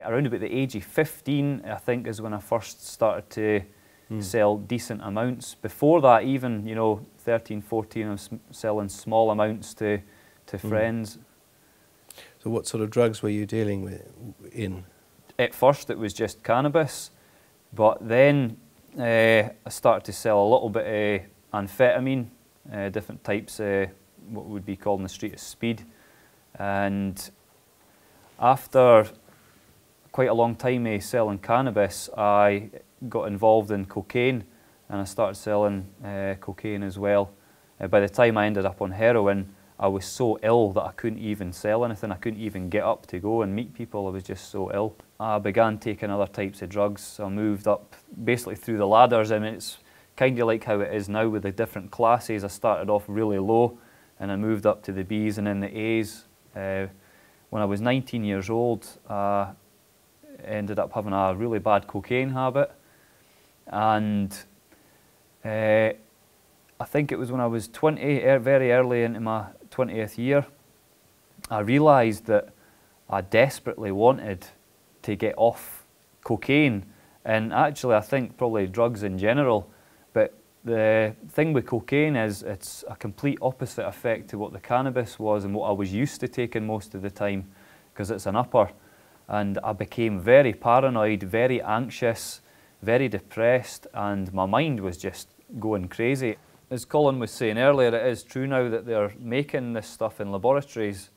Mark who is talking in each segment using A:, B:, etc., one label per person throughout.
A: Around about the age of 15, I think, is when I first started to sell decent amounts. Before that, even, you know, 13, 14, I was selling small amounts to friends.
B: So what sort of drugs were you dealing with in?
A: At first it was just cannabis, but then I started to sell a little bit of amphetamine, different types of what would be called in the street as speed. And after quite a long time of selling cannabis, I got involved in cocaine, and I started selling cocaine as well. By the time I ended up on heroin, I was so ill that I couldn't even sell anything. I couldn't even get up to go and meet people. I was just so ill. I began taking other types of drugs. So I moved up basically through the ladders. I mean, it's kind of like how it is now with the different classes. I started off really low, and I moved up to the Bs and then the As. When I was 19 years old, I ended up having a really bad cocaine habit. And I think it was when I was 20, very early into my 20th year, I realised that I desperately wanted to get off cocaine, and actually I think probably drugs in general, but the thing with cocaine is it's a complete opposite effect to what the cannabis was and what I was used to taking most of the time, because it's an upper. And I became very paranoid, very anxious, very depressed, and my mind was just going crazy. As Colin was saying earlier, it is true now that they're making this stuff in laboratories,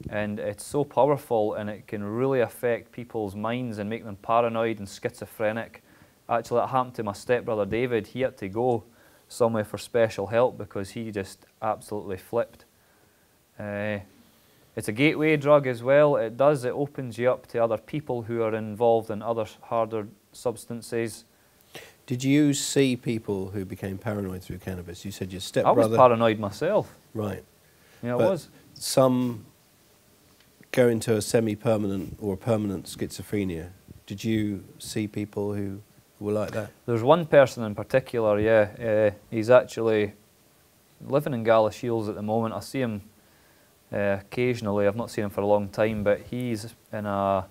A: and it's so powerful and it can really affect people's minds and make them paranoid and schizophrenic. Actually, it happened to my stepbrother David. He had to go somewhere for special help because he just absolutely flipped. It's a gateway drug as well. It opens you up to other people who are involved in other harder substances.
B: Did you see people who became paranoid through cannabis? You said your stepbrother...
A: I was paranoid myself.
B: Right.
A: Yeah, I was.
B: Some go into a semi-permanent or permanent schizophrenia. Did you see people who were like that?
A: There's one person in particular, yeah. He's actually living in Galashiels at the moment. I see him occasionally. I've not seen him for a long time, but he's in a...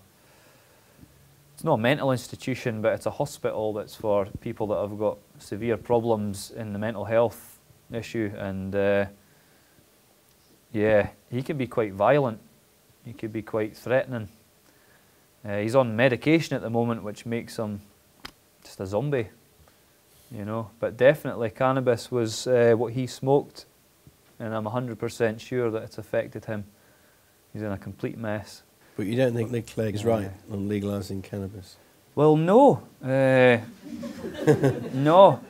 A: It's not a mental institution, but it's a hospital that's for people that have got severe problems in the mental health issue. And yeah, he can be quite violent. He could be quite threatening. He's on medication at the moment, which makes him just a zombie, you know. But definitely cannabis was what he smoked, and I'm 100% sure that it's affected him. He's in a complete mess.
B: But you don't think Nick Clegg's right on legalising cannabis?
A: Well, no. No.